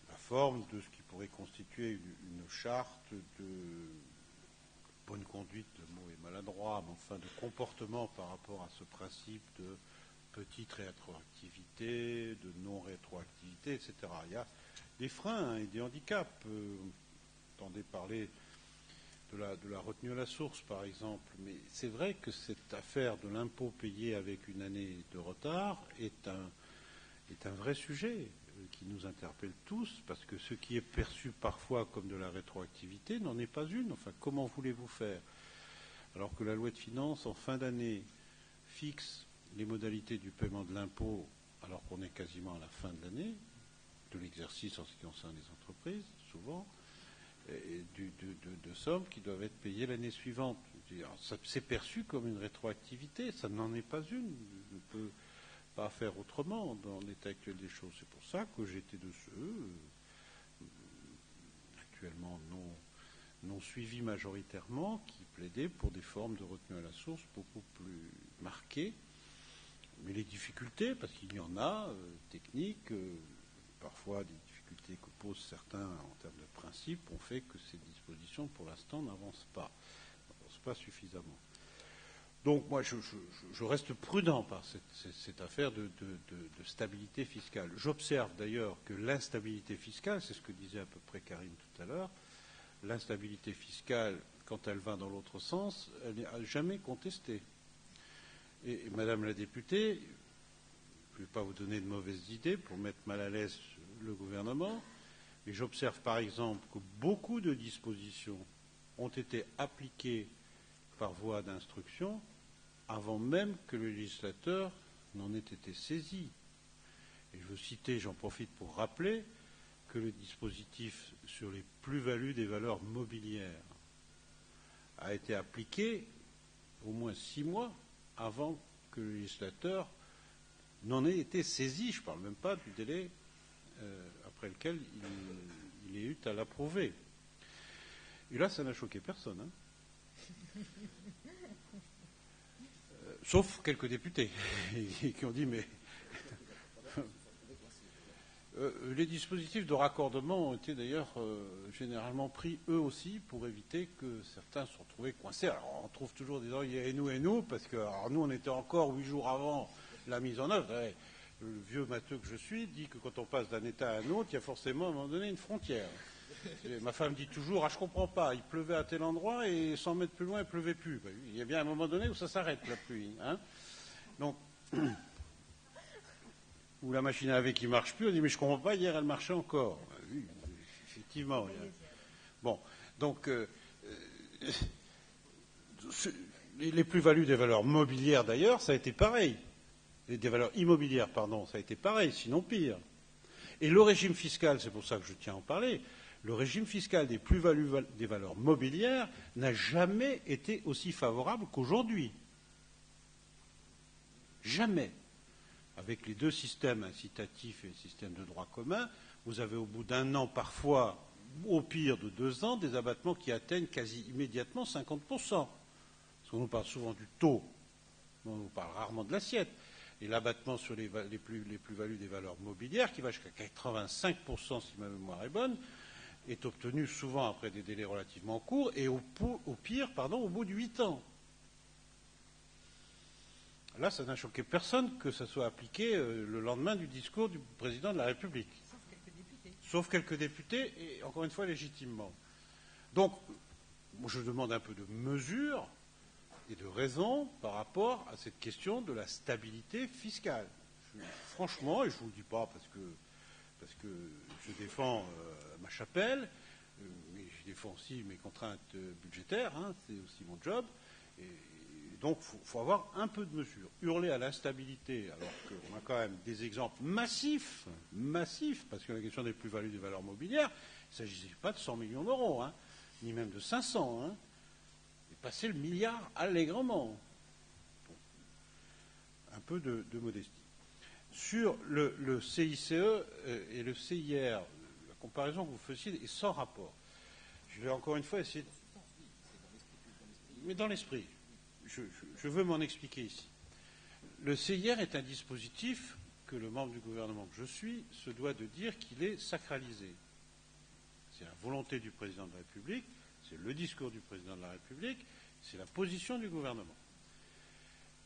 la forme de ce qui pourrait constituer une charte de bonne conduite, le mot est maladroit, mais enfin de comportement par rapport à ce principe de petite rétroactivité, de non-rétroactivité, etc. Il y a des freins et des handicaps. Entendez parler de la retenue à la source, par exemple. Mais c'est vrai que cette affaire de l'impôt payé avec une année de retard est un vrai sujet qui nous interpelle tous, parce que ce qui est perçu parfois comme de la rétroactivité n'en est pas une. Enfin, comment voulez-vous faire? Alors que la loi de finances, en fin d'année, fixe les modalités du paiement de l'impôt, alors qu'on est quasiment à la fin de l'année, de l'exercice en ce qui concerne les entreprises, souvent, et de sommes qui doivent être payées l'année suivante. C'est perçu comme une rétroactivité, ça n'en est pas une. Je ne peux pas faire autrement dans l'état actuel des choses. C'est pour ça que j'étais de ceux, actuellement non suivis majoritairement, qui plaidaient pour des formes de retenue à la source beaucoup plus marquées. Mais les difficultés, parce qu'il y en a, techniques, parfois des difficultés que posent certains en termes de principe, ont fait que ces dispositions, pour l'instant, n'avancent pas suffisamment. Donc moi, je reste prudent par cette affaire de stabilité fiscale. J'observe d'ailleurs que l'instabilité fiscale, c'est ce que disait à peu près Karine tout à l'heure, l'instabilité fiscale, quand elle va dans l'autre sens, elle n'est jamais contestée. Et Madame la députée, je ne vais pas vous donner de mauvaises idées pour mettre mal à l'aise le gouvernement, mais j'observe par exemple que beaucoup de dispositions ont été appliquées par voie d'instruction avant même que le législateur n'en ait été saisi. Et je veux citer, j'en profite pour rappeler, que le dispositif sur les plus-values des valeurs mobilières a été appliqué au moins 6 mois avant que le législateur n'en ait été saisi. Je ne parle même pas du délai après lequel il ait eu à l'approuver. Et là, ça n'a choqué personne. Sauf quelques députés qui ont dit mais les dispositifs de raccordement ont été d'ailleurs généralement pris eux aussi pour éviter que certains se retrouvent coincés. Alors on trouve toujours des gens, il y a et nous, parce que alors, nous on était encore 8 jours avant la mise en œuvre. Le vieux matheux que je suis dit que quand on passe d'un État à un autre, il y a forcément à un moment donné une frontière. Et ma femme dit toujours, je comprends pas, il pleuvait à tel endroit et 100 mètres plus loin, il pleuvait plus. Ben, il y a bien un moment donné où ça s'arrête, la pluie. Donc, où la machine à laver qui ne marche plus, on dit, mais je comprends pas, hier elle marchait encore. Ben, oui, effectivement. Bon, donc, les plus-values des valeurs mobilières d'ailleurs, ça a été pareil. Des valeurs immobilières, pardon, ça a été pareil, sinon pire. Et le régime fiscal, c'est pour ça que je tiens à en parler, le régime fiscal des plus-values des valeurs mobilières n'a jamais été aussi favorable qu'aujourd'hui. Jamais. Avec les deux systèmes incitatifs et le système de droit commun, vous avez au bout d'un an, parfois, au pire de 2 ans, des abattements qui atteignent quasi immédiatement 50%. Parce qu'on nous parle souvent du taux, on nous parle rarement de l'assiette. Et l'abattement sur les plus-values des valeurs mobilières, qui va jusqu'à 85%, si ma mémoire est bonne, est obtenu souvent après des délais relativement courts et au pire, au bout de 8 ans. Là, ça n'a choqué personne que ça soit appliqué le lendemain du discours du président de la République. Sauf quelques députés. Sauf quelques députés, et encore une fois légitimement. Donc, je demande un peu de mesure et de raison par rapport à cette question de la stabilité fiscale. Franchement, et je ne vous le dis pas parce que je défends ma chapelle, mais je défends aussi mes contraintes budgétaires, hein, c'est aussi mon job. Et donc, il faut avoir un peu de mesure. Hurler à l'instabilité, alors qu'on a quand même des exemples massifs, parce que la question des plus-values des valeurs mobilières, il ne s'agissait pas de 100 millions d'euros, hein, ni même de 500. Hein. Et passer le milliard allègrement. Bon, un peu de modestie. Sur le CICE et le CIR, la comparaison que vous faisiez est sans rapport. Je vais encore une fois essayer de... Mais dans l'esprit. Je veux m'en expliquer ici. Le CIR est un dispositif que le membre du gouvernement que je suis se doit de dire qu'il est sacralisé. C'est la volonté du président de la République, c'est le discours du président de la République, c'est la position du gouvernement.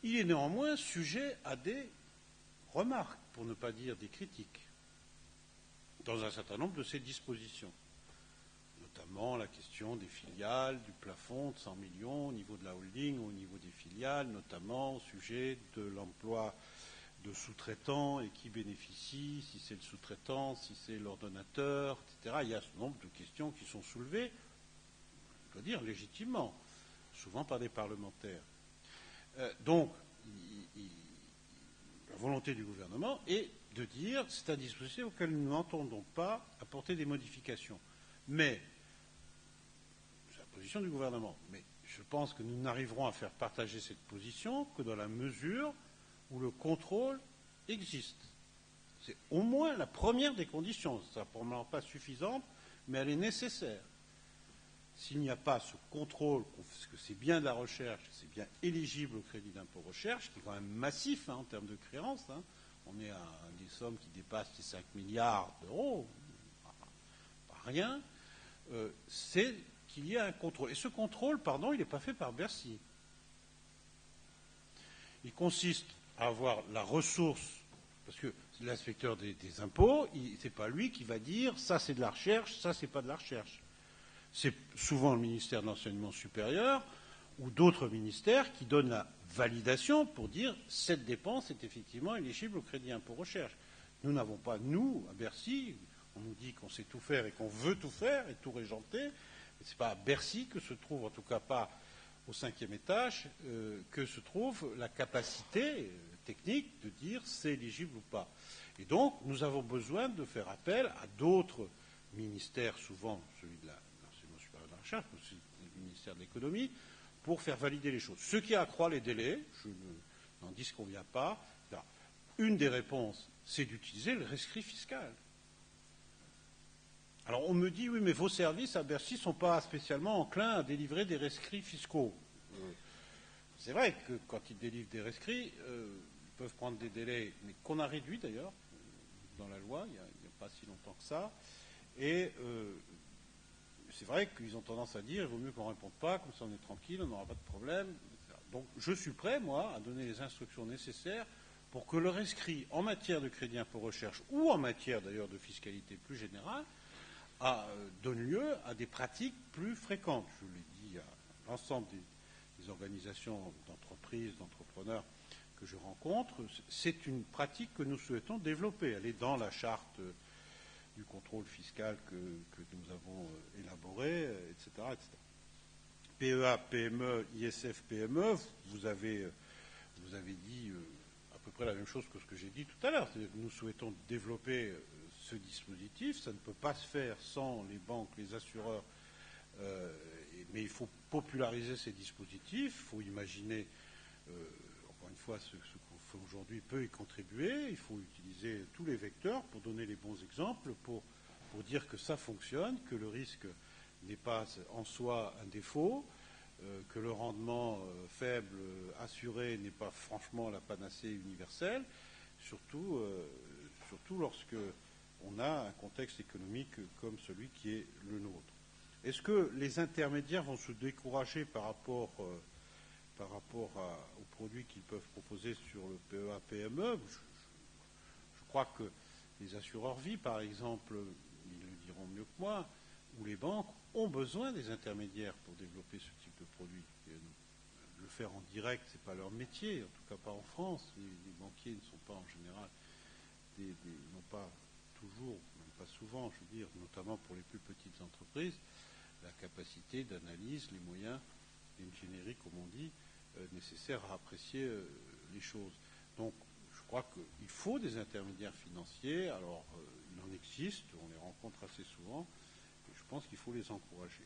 Il est néanmoins sujet à des remarques, pour ne pas dire des critiques, dans un certain nombre de ses dispositions. Notamment la question des filiales, du plafond de 100 millions au niveau de la holding, au niveau des filiales, notamment au sujet de l'emploi de sous-traitants et qui bénéficie, si c'est le sous-traitant, si c'est l'ordonnateur, etc. Il y a ce nombre de questions qui sont soulevées, je dois dire légitimement, souvent par des parlementaires. Donc, la volonté du gouvernement est de dire c'est un dispositif auquel nous n'entendons pas apporter des modifications. Mais c'est la position du gouvernement. Mais je pense que nous n'arriverons à faire partager cette position que dans la mesure où le contrôle existe. C'est au moins la première des conditions. Ce ne sera probablement pas suffisante, mais elle est nécessaire. S'il n'y a pas ce contrôle, parce que c'est bien de la recherche, c'est bien éligible au crédit d'impôt recherche, qui est quand même massif en termes de créances, hein. On est à des sommes qui dépassent les 5 milliards d'euros, pas rien, c'est qu'il y a un contrôle. Et ce contrôle, il n'est pas fait par Bercy. Il consiste à avoir la ressource, parce que l'inspecteur des impôts, ce n'est pas lui qui va dire ça c'est de la recherche, ça c'est pas de la recherche. C'est souvent le ministère de l'Enseignement supérieur ou d'autres ministères qui donnent la validation pour dire cette dépense est effectivement éligible au crédit impôt recherche. Nous n'avons pas, nous, à Bercy, on nous dit qu'on sait tout faire et qu'on veut tout faire et tout régenter. Ce n'est pas à Bercy que se trouve, en tout cas pas au 5e étage, que se trouve la capacité technique de dire c'est éligible ou pas. Et donc, nous avons besoin de faire appel à d'autres ministères, souvent celui de l'enseignement supérieur de la recherche, mais aussi le ministère de l'économie, pour faire valider les choses. Ce qui accroît les délais, je n'en disconviens pas. Une des réponses, c'est d'utiliser le rescrit fiscal. Alors on me dit, oui, mais vos services à Bercy ne sont pas spécialement enclins à délivrer des rescrits fiscaux. C'est vrai que quand ils délivrent des rescrits, ils peuvent prendre des délais, mais qu'on a réduits d'ailleurs dans la loi, il n'y a pas si longtemps que ça. Et c'est vrai qu'ils ont tendance à dire, il vaut mieux qu'on ne réponde pas, comme ça on est tranquille, on n'aura pas de problème. Donc je suis prêt, moi, à donner les instructions nécessaires pour que le rescrit en matière de crédit impôt recherche ou en matière d'ailleurs de fiscalité plus générale donne lieu à des pratiques plus fréquentes. Je l'ai dit à l'ensemble des organisations d'entreprises, d'entrepreneurs que je rencontre. C'est une pratique que nous souhaitons développer. Elle est dans la charte du contrôle fiscal que nous avons élaboré, etc., etc. PEA, PME, ISF, PME, vous avez dit à peu près la même chose que ce que j'ai dit tout à l'heure. C'est-à-dire que nous souhaitons développer ce dispositif. Ça ne peut pas se faire sans les banques, les assureurs, mais il faut populariser ces dispositifs. Il faut imaginer, encore une fois, ce qu'on fait aujourd'hui peut y contribuer. Il faut utiliser tous les vecteurs pour donner les bons exemples, pour dire que ça fonctionne, que le risque n'est pas en soi un défaut, que le rendement faible assuré n'est pas franchement la panacée universelle, surtout lorsque on a un contexte économique comme celui qui est le nôtre. Est-ce que les intermédiaires vont se décourager par rapport aux produits qu'ils peuvent proposer sur le PEA-PME? Je crois que les assureurs vie, par exemple, ils le diront mieux que moi, ou les banques ont besoin des intermédiaires pour développer ce type de produit. Le faire en direct, ce n'est pas leur métier, en tout cas pas en France. Les banquiers ne sont pas en général, n'ont pas toujours, même pas souvent, je veux dire, notamment pour les plus petites entreprises, la capacité d'analyse, les moyens d'ingénierie, comme on dit, nécessaires à apprécier les choses. Donc, je crois qu'il faut des intermédiaires financiers. Alors, il en existe, on les rencontre assez souvent, et je pense qu'il faut les encourager.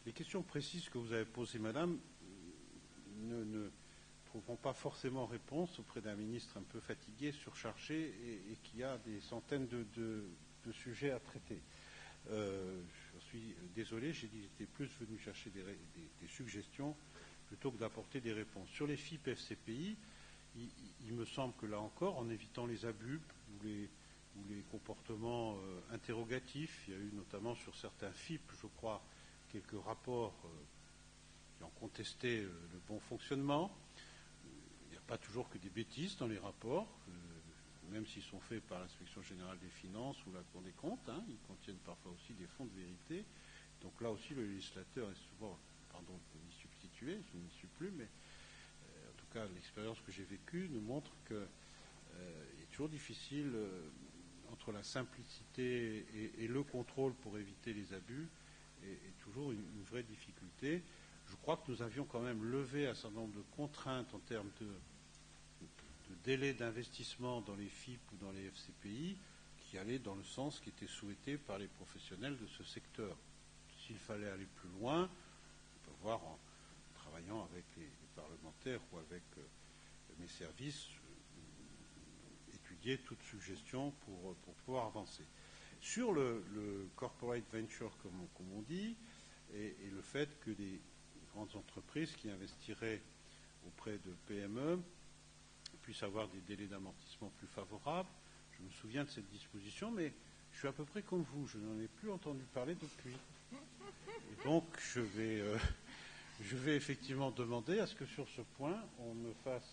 Les questions précises que vous avez posées, madame, ne trouveront pas forcément réponse auprès d'un ministre un peu fatigué, surchargé, et qui a des centaines de sujets à traiter. Je suis désolé, j'ai dit que j'étais plus venu chercher des suggestions plutôt que d'apporter des réponses. Sur les FIP FCPI, il me semble que là encore, en évitant les abus ou les comportements interrogatifs, il y a eu notamment sur certains FIP, je crois, quelques rapports qui ont contesté le bon fonctionnement. Il n'y a pas toujours que des bêtises dans les rapports, même s'ils sont faits par l'Inspection générale des finances ou la Cour des comptes, hein, ils contiennent parfois aussi des fonds de vérité. Donc là aussi, le législateur est souvent, pardon, de m'y substituer, je n'y suis plus, mais en tout cas, l'expérience que j'ai vécue nous montre qu'il est toujours difficile, entre la simplicité et le contrôle pour éviter les abus, et toujours une vraie difficulté. Je crois que nous avions quand même levé un certain nombre de contraintes en termes de délai d'investissement dans les FIP ou dans les FCPI qui allaient dans le sens qui était souhaité par les professionnels de ce secteur. S'il fallait aller plus loin, on peut voir en travaillant avec les parlementaires ou avec mes services, étudier toute suggestion pour pouvoir avancer. Sur le corporate venture, comme on dit, et le fait que des grandes entreprises qui investiraient auprès de PME puissent avoir des délais d'amortissement plus favorables. Je me souviens de cette disposition, mais je suis à peu près comme vous, je n'en ai plus entendu parler depuis. Et donc, je vais effectivement demander à ce que sur ce point, on me fasse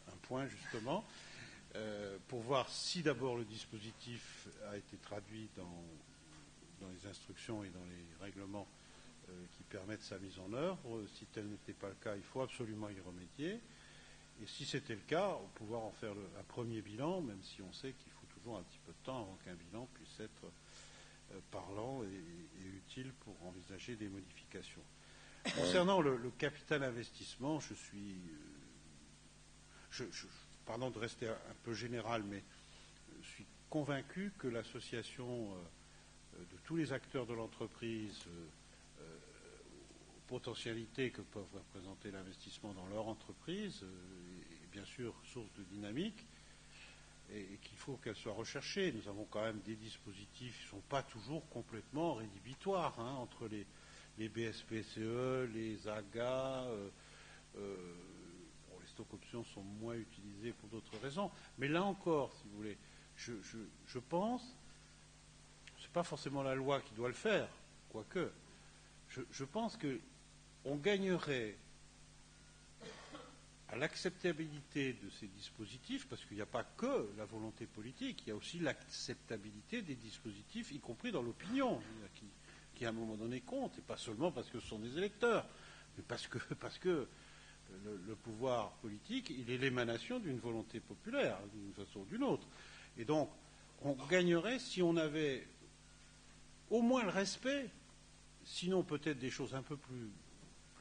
un point, justement, pour voir si d'abord le dispositif a été traduit dans les instructions et dans les règlements qui permettent sa mise en œuvre. Si tel n'était pas le cas, il faut absolument y remédier. Et si c'était le cas, pouvoir en faire un premier bilan, même si on sait qu'il faut toujours un petit peu de temps avant qu'un bilan puisse être parlant et utile pour envisager des modifications. Concernant le capital investissement, pardon de rester un peu général, mais je suis convaincu que l'association de tous les acteurs de l'entreprise aux potentialités que peuvent représenter l'investissement dans leur entreprise est bien sûr source de dynamique et qu'il faut qu'elle soit recherchée. Nous avons quand même des dispositifs qui ne sont pas toujours complètement rédhibitoires, hein, entre les BSPCE, les AGA, les stock options sont moins utilisés pour d'autres raisons. Mais là encore, si vous voulez, je pense, ce n'est pas forcément la loi qui doit le faire, quoique, je pense qu'on gagnerait à l'acceptabilité de ces dispositifs, parce qu'il n'y a pas que la volonté politique, il y a aussi l'acceptabilité des dispositifs, y compris dans l'opinion, qui à un moment donné compte, et pas seulement parce que ce sont des électeurs, mais parce que le pouvoir politique, il est l'émanation d'une volonté populaire, d'une façon ou d'une autre. Et donc, on gagnerait si on avait au moins le respect, sinon peut-être des choses un peu plus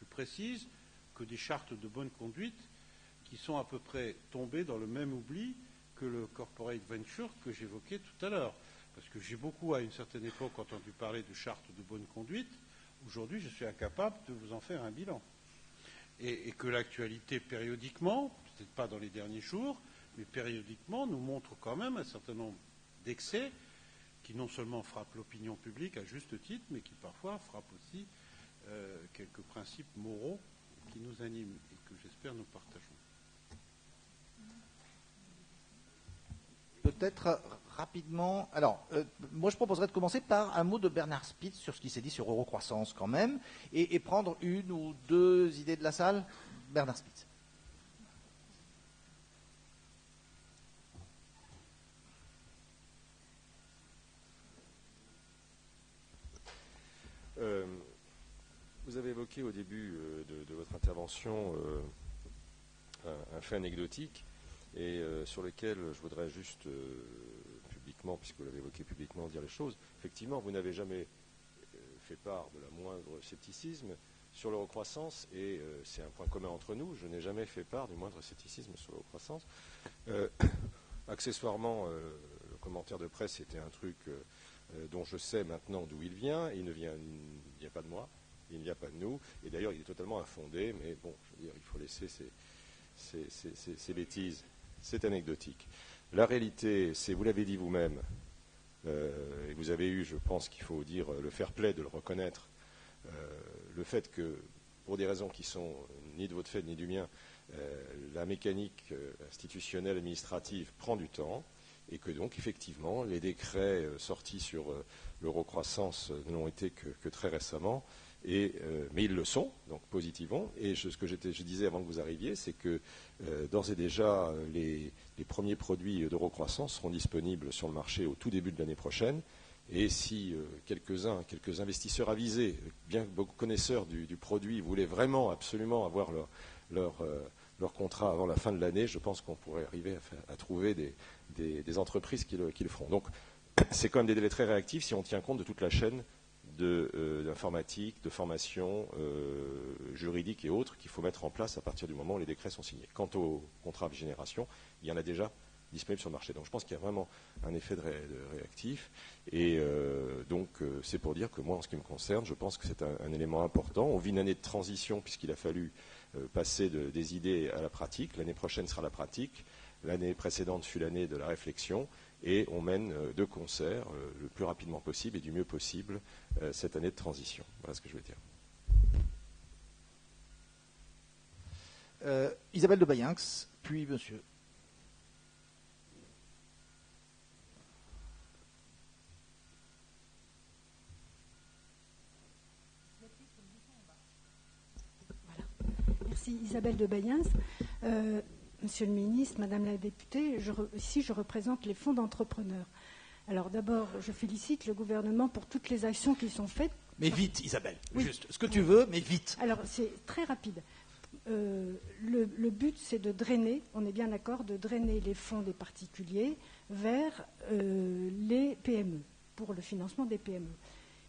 précises, que des chartes de bonne conduite qui sont à peu près tombées dans le même oubli que le corporate venture que j'évoquais tout à l'heure. Parce que j'ai beaucoup, à une certaine époque, entendu parler de charte de bonne conduite. Aujourd'hui, je suis incapable de vous en faire un bilan. Et que l'actualité, périodiquement, peut-être pas dans les derniers jours, mais périodiquement, nous montre quand même un certain nombre d'excès qui non seulement frappent l'opinion publique à juste titre, mais qui parfois frappent aussi quelques principes moraux qui nous animent et que j'espère nous partageons. Peut-être rapidement. Alors, moi, je proposerais de commencer par un mot de Bernard Spitz sur ce qui s'est dit sur Eurocroissance, quand même, et prendre une ou deux idées de la salle. Bernard Spitz. Vous avez évoqué au début de votre intervention un fait anecdotique et sur lequel je voudrais juste publiquement, puisque vous l'avez évoqué publiquement, dire les choses. Effectivement, vous n'avez jamais fait part de la moindre scepticisme sur l'eurocroissance et c'est un point commun entre nous. Je n'ai jamais fait part du moindre scepticisme sur l'eurocroissance. Accessoirement, le commentaire de presse était un truc dont je sais maintenant d'où il vient. Il ne vient pas de moi, il ne vient pas de nous. Et d'ailleurs, il est totalement infondé. Mais bon, je veux dire, il faut laisser ces bêtises. C'est anecdotique. La réalité, c'est, vous l'avez dit vous-même, et vous avez eu, je pense qu'il faut dire, le fair play de le reconnaître, le fait que, pour des raisons qui sont ni de votre fait ni du mien, la mécanique institutionnelle administrative prend du temps, et que donc, effectivement, les décrets sortis sur l'eurocroissance ne l'ont été que très récemment, mais ils le sont, donc positivement. Et ce que je disais avant que vous arriviez, c'est que d'ores et déjà, les premiers produits d'eurocroissance seront disponibles sur le marché au tout début de l'année prochaine. Et si quelques investisseurs avisés, bien beaucoup connaisseurs du produit, voulaient vraiment absolument avoir leur contrat avant la fin de l'année, je pense qu'on pourrait arriver à trouver des entreprises qui le feront. Donc, c'est quand même des délais très réactifs si on tient compte de toute la chaîne d'informatique, de formation juridique et autres qu'il faut mettre en place à partir du moment où les décrets sont signés. Quant au contrat de génération, il y en a déjà disponible sur le marché. Donc je pense qu'il y a vraiment un effet de réactif. Et donc c'est pour dire que moi, en ce qui me concerne, je pense que c'est un élément important. On vit une année de transition puisqu'il a fallu passer des idées à la pratique. L'année prochaine sera la pratique. L'année précédente fut l'année de la réflexion. Et on mène de concert le plus rapidement possible et du mieux possible cette année de transition. Voilà ce que je veux dire. Isabelle de Bayenx, puis monsieur. Voilà. Merci Isabelle de Bayenx. Monsieur le ministre, Madame la députée, ici je représente les fonds d'entrepreneurs. Alors d'abord, je félicite le gouvernement pour toutes les actions qui sont faites. Mais vite, Isabelle, oui. Juste ce que tu veux, mais vite. Alors c'est très rapide. Le but, c'est de drainer, on est bien d'accord, de drainer les fonds des particuliers vers les PME, pour le financement des PME.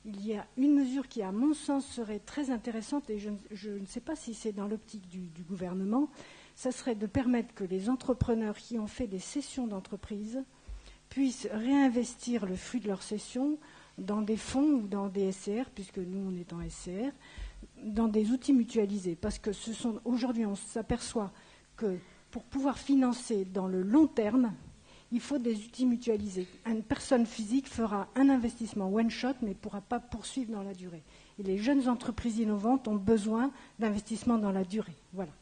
Il y a une mesure qui, à mon sens, serait très intéressante, et je ne sais pas si c'est dans l'optique du gouvernement, ça serait de permettre que les entrepreneurs qui ont fait des cessions d'entreprise puissent réinvestir le fruit de leur cession dans des fonds ou dans des SCR, puisque nous, on est en SCR, dans des outils mutualisés. Parce que aujourd'hui, on s'aperçoit que pour pouvoir financer dans le long terme, il faut des outils mutualisés. Une personne physique fera un investissement one-shot, mais ne pourra pas poursuivre dans la durée. Et les jeunes entreprises innovantes ont besoin d'investissements dans la durée. Voilà.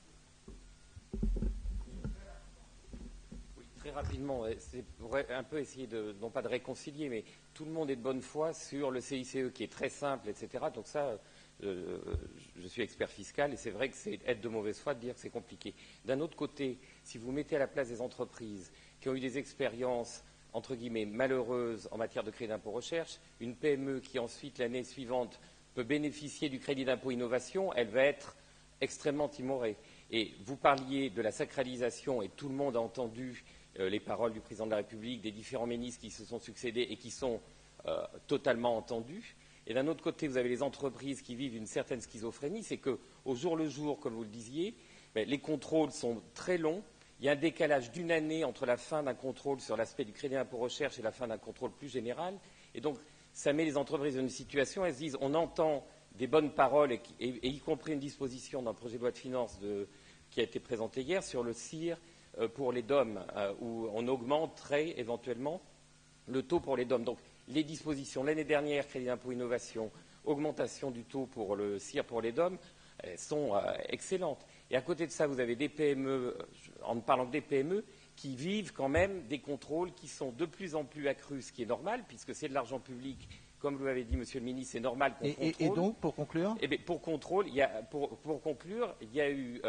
Oui, très rapidement, c'est pour un peu essayer non pas de réconcilier, mais tout le monde est de bonne foi sur le CICE qui est très simple, etc. Donc ça, je suis expert fiscal et c'est vrai que c'est être de mauvaise foi de dire que c'est compliqué. D'un autre côté, si vous mettez à la place des entreprises qui ont eu des expériences entre guillemets malheureuses en matière de crédit d'impôt recherche, une PME qui ensuite l'année suivante peut bénéficier du crédit d'impôt innovation, elle va être extrêmement timorée. Et vous parliez de la sacralisation, et tout le monde a entendu les paroles du président de la République, des différents ministres qui se sont succédés et qui sont totalement entendus. Et d'un autre côté, vous avez les entreprises qui vivent une certaine schizophrénie, c'est qu'au jour le jour, comme vous le disiez, les contrôles sont très longs, il y a un décalage d'1 année entre la fin d'un contrôle sur l'aspect du crédit impôt recherche et la fin d'un contrôle plus général. Et donc, ça met les entreprises dans une situation, elles se disent, on entend des bonnes paroles, et y compris une disposition dans le projet de loi de finances qui a été présenté hier sur le CIR pour les DOM, où on augmenterait éventuellement le taux pour les DOM. Donc, les dispositions, l'année dernière, crédit d'impôt innovation, augmentation du taux pour le CIR pour les DOM, sont excellentes. Et à côté de ça, vous avez des PME, en parlant des PME, qui vivent quand même des contrôles qui sont de plus en plus accrus, ce qui est normal, puisque c'est de l'argent public. Comme vous l'avez dit, Monsieur le Ministre, c'est normal qu'on contrôle. Et donc, pour conclure pour conclure, il y a eu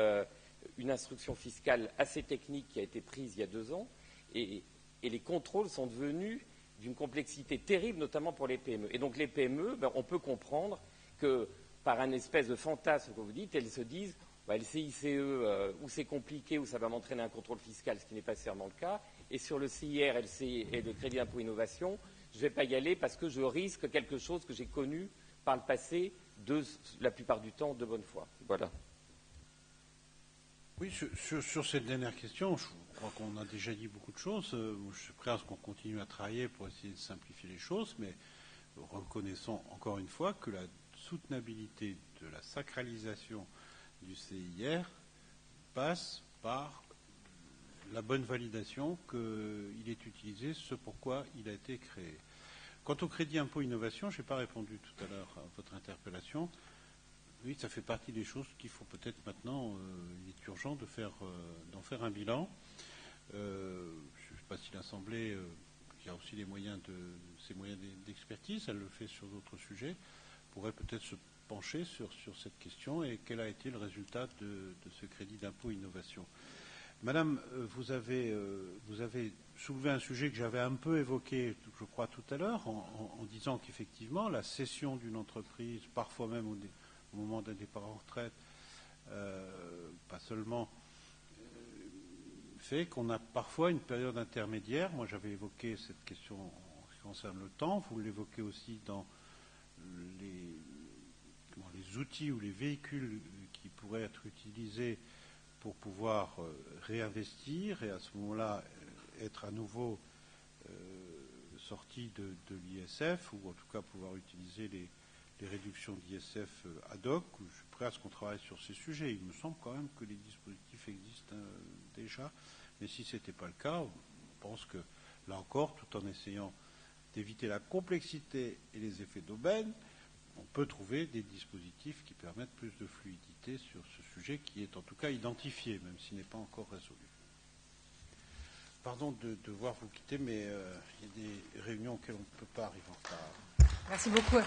une instruction fiscale assez technique qui a été prise il y a 2 ans, et les contrôles sont devenus d'une complexité terrible, notamment pour les PME. Et donc les PME, on peut comprendre que par un espèce de fantasme que vous dites, elles se disent le CICE, où c'est compliqué, où ça va m'entraîner un contrôle fiscal, ce qui n'est pas nécessairement le cas. Et sur le CIR et le crédit d'impôt innovation, je ne vais pas y aller parce que je risque quelque chose que j'ai connu par le passé, la plupart du temps, de bonne foi. Voilà. Oui, sur cette dernière question, je crois qu'on a déjà dit beaucoup de choses. Je suis prêt à ce qu'on continue à travailler pour essayer de simplifier les choses, mais reconnaissons encore une fois que la soutenabilité de la sacralisation du CIR passe par la bonne validation qu'il est utilisé, ce pourquoi il a été créé. Quant au crédit impôt innovation, je n'ai pas répondu tout à l'heure à votre interpellation. Oui, ça fait partie des choses qu'il faut peut-être maintenant, il est urgent d'en faire un bilan. Je ne sais pas si l'Assemblée, qui a aussi ses moyens d'expertise, elle le fait sur d'autres sujets, pourrait peut-être se pencher sur cette question et quel a été le résultat de ce crédit d'impôt innovation. Madame, vous avez soulevé un sujet que j'avais un peu évoqué, je crois, tout à l'heure, en disant qu'effectivement, la cession d'une entreprise, parfois même au moment d'un départ en retraite, pas seulement, fait qu'on a parfois une période intermédiaire. Moi, j'avais évoqué cette question en ce qui concerne le temps. Vous l'évoquez aussi dans les outils ou les véhicules qui pourraient être utilisés pour pouvoir réinvestir et à ce moment-là être à nouveau sorti de l'ISF ou en tout cas pouvoir utiliser les réductions d'ISF ad hoc. Je suis prêt à ce qu'on travaille sur ces sujets. Il me semble quand même que les dispositifs existent déjà, mais si ce n'était pas le cas, je pense que là encore, tout en essayant d'éviter la complexité et les effets d'aubaine, on peut trouver des dispositifs qui permettent plus de fluidité sur ce sujet qui est en tout cas identifié, même s'il n'est pas encore résolu. Pardon de devoir vous quitter, mais il y a des réunions auxquelles on ne peut pas arriver en retard. Merci beaucoup.